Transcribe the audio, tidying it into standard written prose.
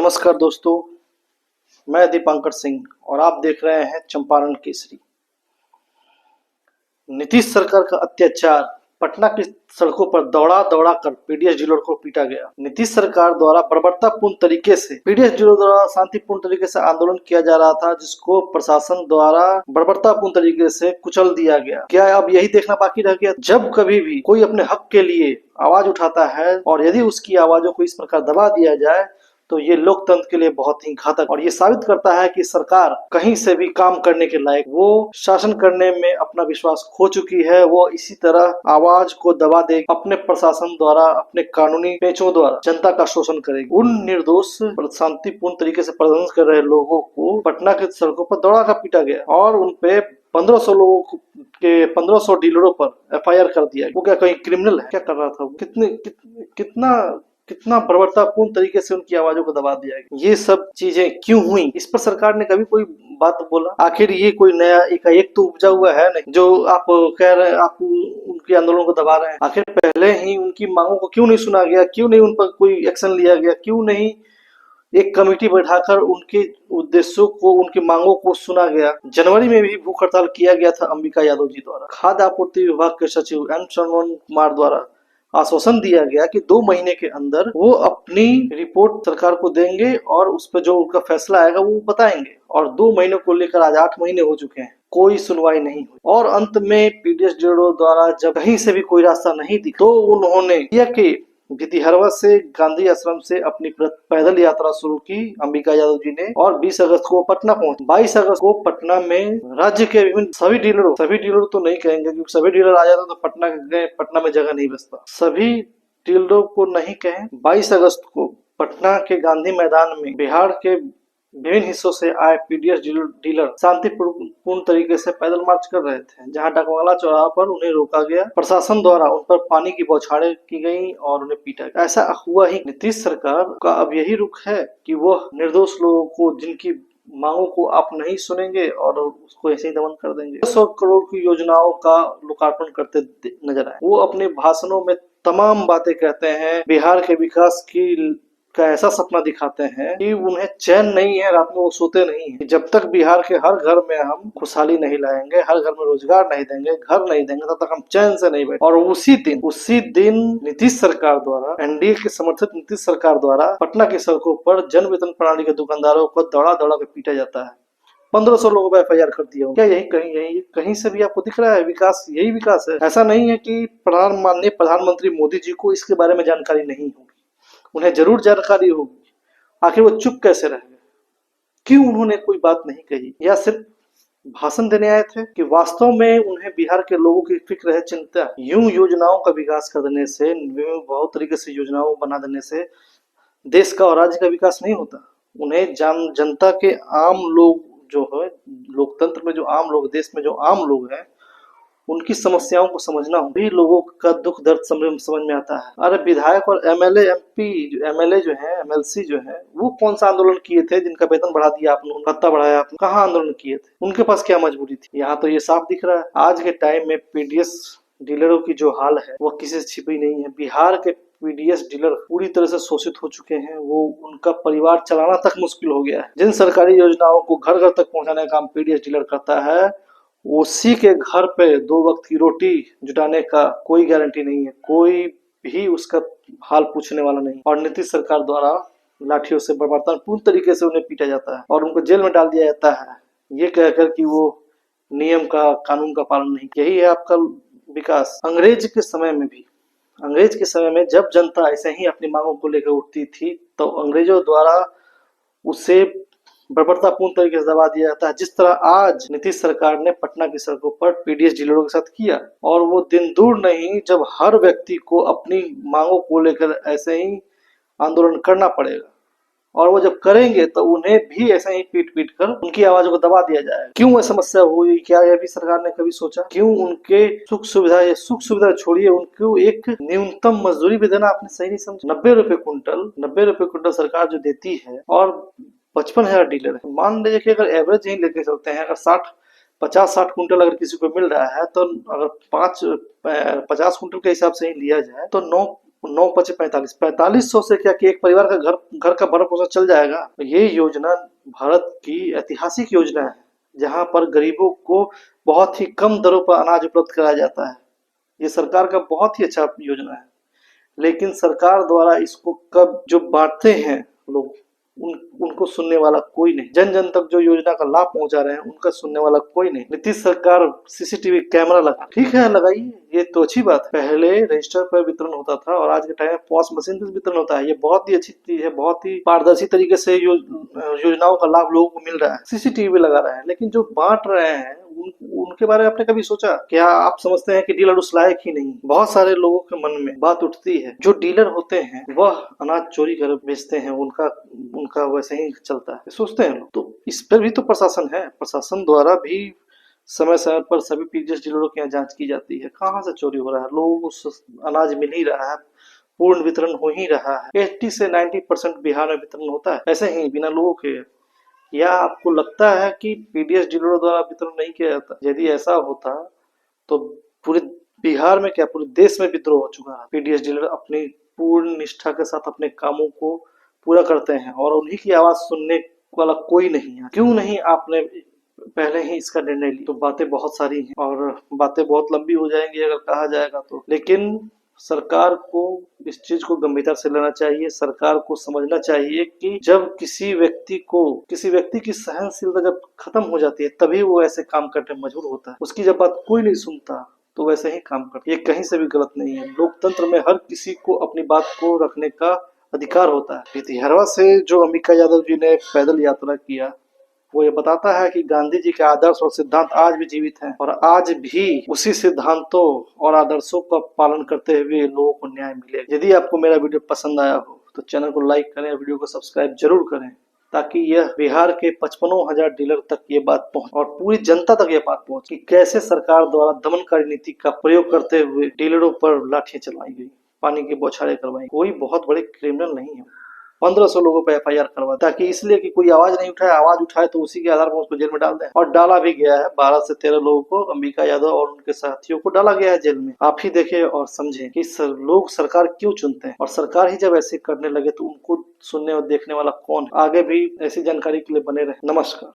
नमस्कार दोस्तों, मैं दीपांकर सिंह और आप देख रहे हैं चंपारण केसरी। नीतीश सरकार का अत्याचार, पटना की सड़कों पर दौड़ा दौड़ा कर पीडीएस डीलर को पीटा गया। नीतीश सरकार द्वारा बर्बरतापूर्ण तरीके से पीडीएस डीलर द्वारा शांतिपूर्ण तरीके से आंदोलन किया जा रहा था, जिसको प्रशासन द्वारा बर्बरतापूर्ण तरीके से कुचल दिया गया। क्या अब यही देखना बाकी रह गया? जब कभी भी कोई अपने हक के लिए आवाज उठाता है और यदि उसकी आवाजों को इस प्रकार दबा दिया जाए तो ये लोकतंत्र के लिए बहुत ही घातक, और ये साबित करता है कि सरकार कहीं से भी काम करने के लायक, वो शासन करने में अपना विश्वास खो चुकी है। वो इसी तरह आवाज को दबा दे अपने प्रशासन द्वारा, अपने कानूनी पेचों द्वारा जनता का शोषण करेगी। उन निर्दोष शांतिपूर्ण तरीके से प्रदर्शन कर रहे लोगों को पटना के सड़कों पर दौड़ा कर पीटा गया और उनपे 1500 लोगों के 1500 डीलरों पर एफआईआर कर दिया। वो क्या कहीं क्रिमिनल है? क्या कर रहा था वो? कितना बर्बरतापूर्ण तरीके से उनकी आवाजों को दबा दिया गया। ये सब चीजें क्यों हुई? इस पर सरकार ने कभी कोई बात बोला? आखिर ये कोई नया एक तो उपजा हुआ है नहीं जो आप कह रहे हैं, आप उनके आंदोलन को दबा रहे हैं। आखिर पहले ही उनकी मांगों को क्यों नहीं सुना गया? क्यों नहीं उन पर कोई एक्शन लिया गया? क्यों नहीं एक कमेटी बैठाकर उनके उद्देश्यों को, उनकी मांगों को सुना गया? जनवरी में भी भूख हड़ताल किया गया था अंबिका यादव जी द्वारा। खाद्य आपूर्ति विभाग के सचिव एम श्रवण कुमार द्वारा आश्वासन दिया गया कि 2 महीने के अंदर वो अपनी रिपोर्ट सरकार को देंगे और उस पर जो उनका फैसला आएगा वो बताएंगे। और 2 महीनों को लेकर आज 8 महीने हो चुके हैं, कोई सुनवाई नहीं हुई। और अंत में पीडीएस डीलरों द्वारा जब कहीं से भी कोई रास्ता नहीं दिखा तो उन्होंने किया कि भितिहरवा से गांधी आश्रम से अपनी पैदल यात्रा शुरू की अंबिका यादव जी ने, और 20 अगस्त को पटना पहुंचे। 22 अगस्त को पटना में राज्य के विभिन्न सभी डीलरों तो नहीं कहेंगे क्योंकि सभी डीलर आ जाते तो पटना में जगह नहीं बचता। सभी डीलरों को नहीं कहें, 22 अगस्त को पटना के गांधी मैदान में बिहार के विभिन्न हिस्सों से आए पीडीएस डीलर शांतिपूर्ण तरीके से पैदल मार्च कर रहे थे। जहां डकवाला चौराहा पर उन्हें रोका गया, प्रशासन द्वारा उन पर पानी की बौछारें की गई और उन्हें पीटा गया। ऐसा हुआ ही। नीतीश सरकार का अब यही रुख है कि वह निर्दोष लोगों को, जिनकी मांगों को आप नहीं सुनेंगे और उसको ऐसे ही दमन कर देंगे। 100 करोड़ की योजनाओं का लोकार्पण करते नजर आए। वो अपने भाषणों में तमाम बातें कहते हैं, बिहार के विकास का ऐसा सपना दिखाते हैं कि उन्हें चैन नहीं है, रात में वो सोते नहीं है। जब तक बिहार के हर घर में हम खुशहाली नहीं लाएंगे, हर घर में रोजगार नहीं देंगे, घर नहीं देंगे, तब तक हम चैन से नहीं बैठे। और उसी दिन नीतीश सरकार द्वारा, एनडीए के समर्थित नीतीश सरकार द्वारा पटना की सड़कों पर जन वितरण प्रणाली के दुकानदारों को दौड़ा दौड़ा कर पीटा जाता है। 1500 लोगों पर एफआईआर कर दिया। क्या यही कहीं से भी आपको दिख रहा है विकास? यही विकास है? ऐसा नहीं है कि माननीय प्रधानमंत्री मोदी जी को इसके बारे में जानकारी नहीं होगी, उन्हें जरूर जानकारी होगी। आखिर वो चुप कैसे रह गए? क्यों उन्होंने कोई बात नहीं कही? या सिर्फ भाषण देने आए थे कि वास्तव में उन्हें बिहार के लोगों की फिक्र है, चिंता? यूं योजनाओं का विकास कर देने से, बहुत तरीके से योजनाओं बना देने से देश का और राज्य का विकास नहीं होता। उन्हें जनता के आम लोग जो है, लोकतंत्र में जो आम लोग, देश में जो आम लोग हैं, उनकी समस्याओं को समझना हो। भी लोगों का दुख दर्द समझ में आता है। अरे विधायक और एमएलए जो है, एमएलसी जो है, वो कौन सा आंदोलन किए थे जिनका वेतन बढ़ा दिया आपने, भत्ता बढ़ाया आपने? कहाँ आंदोलन किए थे? उनके पास क्या मजबूरी थी? यहाँ तो ये साफ दिख रहा है। आज के टाइम में पीडीएस डीलरों की जो हाल है वो किसी से छिपी नहीं है। बिहार के पीडीएस डीलर पूरी तरह से शोषित हो चुके हैं। वो, उनका परिवार चलाना तक मुश्किल हो गया है। जिन सरकारी योजनाओं को घर घर तक पहुंचाने का काम पीडीएस डीलर करता है, उसी के घर पे 2 वक्त की रोटी जुटाने का कोई गारंटी नहीं है। कोई भी उसका हाल पूछने वाला नहीं। और नीतीश सरकार द्वारा लाठियों से बर्बरतापूर्ण तरीके से उन्हें पीटा जाता है और उनको जेल में डाल दिया जाता है, ये कहकर कि वो नियम का, कानून का पालन नहीं। यही है आपका विकास। अंग्रेज के समय में जब जनता ऐसे ही अपनी मांगों को लेकर उठती थी तो अंग्रेजों द्वारा उसे बर्बरतापूर्ण तरीके से दबा दिया जाता है, जिस तरह आज नीतीश सरकार ने पटना की सड़कों पर पीडीएस डीलरों के साथ किया। और वो दिन दूर नहीं जब हर व्यक्ति को अपनी मांगों को लेकर ऐसे ही आंदोलन करना पड़ेगा, और वो जब करेंगे तो उन्हें भी ऐसे ही पीट कर उनकी आवाजों को दबा दिया जाएगा। क्यों ये समस्या हुई? क्या यह भी सरकार ने कभी सोचा? क्यों उनके सुख सुविधा छोड़िए, उनको एक न्यूनतम मजदूरी भी देना आपने सही नहीं समझा? 90 रुपए कुंटल सरकार जो देती है, और 55,000 डीलर है। मान लीजिए कि अगर एवरेज ही लेके चलते हैं, अगर 50-60 कुंटल अगर किसी को मिल रहा है, तो अगर 50 कुंटल के हिसाब से ही लिया जाए तो 9 पचे 45, 4500 से क्या कि एक परिवार का घर का भरण पोषण चल जाएगा। ये योजना भारत की ऐतिहासिक योजना है, जहां पर गरीबों को बहुत ही कम दरों पर अनाज उपलब्ध कराया जाता है। ये सरकार का बहुत ही अच्छा योजना है, लेकिन सरकार द्वारा इसको कब जो बांटते हैं लोग, उनको सुनने वाला कोई नहीं। जन जन तक जो योजना का लाभ पहुंचा रहे हैं उनका सुनने वाला कोई नहीं। नीतीश सरकार सीसीटीवी कैमरा लगा, ठीक है लगाइए, ये तो अच्छी बात है। पहले रजिस्टर पर वितरण होता था और आज के टाइम में पॉस मशीन पर वितरण होता है। ये बहुत ही अच्छी चीज है, बहुत ही पारदर्शी तरीके से योजनाओं का लाभ लोगों को मिल रहा है। सीसीटीवी लगा रहे हैं, लेकिन जो बांट रहे हैं उनके बारे में आपने कभी सोचा? क्या आप समझते हैं कि डीलर उस लायक ही नहीं? बहुत सारे लोगों के मन में बात उठती है, जो डीलर होते हैं वह अनाज चोरी कर बेचते हैं, उनका वैसे ही चलता है, सोचते हैं लोग। तो इस पर भी तो प्रशासन है, प्रशासन द्वारा भी समय समय पर सभी पीडीएस डीलरों की यहाँ जांच की जाती है। कहाँ से चोरी हो रहा है, लोगों को अनाज मिल ही रहा है, पूर्ण वितरण हो ही रहा है। 80 से 90% बिहार में वितरण होता है ऐसे ही बिना लोगों के। या आपको लगता है कि पीडीएस डीलरों द्वारा वितरण नहीं किया जाता? यदि ऐसा होता तो पूरे बिहार में क्या पूरे देश में विद्रोह हो चुका है। पीडीएस डीलर अपनी पूर्ण निष्ठा के साथ अपने कामों को पूरा करते हैं और उन्हीं की आवाज सुनने वाला कोई नहीं है। क्यों नहीं आपने पहले ही इसका निर्णय लिया? तो बातें बहुत सारी हैं और बातें बहुत लंबी हो जाएंगी अगर कहा जाएगा तो, लेकिन सरकार को इस चीज को गंभीरता से लेना चाहिए। सरकार को समझना चाहिए कि जब किसी व्यक्ति की सहनशीलता जब खत्म हो जाती है तभी वो ऐसे काम करने में मजबूर होता है। उसकी जब बात कोई नहीं सुनता तो वैसे ही काम करता है। ये कहीं से भी गलत नहीं है। लोकतंत्र में हर किसी को अपनी बात को रखने का अधिकार होता है। भितिहरवा से जो अंबिका यादव जी ने पैदल यात्रा किया, वो ये बताता है कि गांधी जी के आदर्श और सिद्धांत आज भी जीवित हैं और आज भी उसी सिद्धांतों और आदर्शों का पालन करते हुए लोगों को न्याय मिलेगा। यदि आपको मेरा वीडियो पसंद आया हो तो चैनल को लाइक करें, वीडियो को सब्सक्राइब जरूर करें, ताकि यह बिहार के 55,000 डीलर तक ये बात पहुंचे और पूरी जनता तक ये बात पहुंचे कि कैसे सरकार द्वारा दमनकारी नीति का प्रयोग करते हुए डीलरों पर लाठियां चलवाई गई, पानी की बौछारें करवाई। कोई बहुत बड़े क्रिमिनल नहीं है। 1500 लोगों पर एफआईआर करवा, ताकि इसलिए कि कोई आवाज नहीं उठाए, आवाज उठाए तो उसी के आधार पर उसको जेल में डाल दें। और डाला भी गया है, 12 से 13 लोगों को, अंबिका यादव और उनके साथियों को डाला गया है जेल में। आप ही देखें और समझें कि लोग सरकार क्यों चुनते हैं, और सरकार ही जब ऐसे करने लगे तो उनको सुनने और देखने वाला कौन है? आगे भी ऐसी जानकारी के लिए बने रहे। नमस्कार।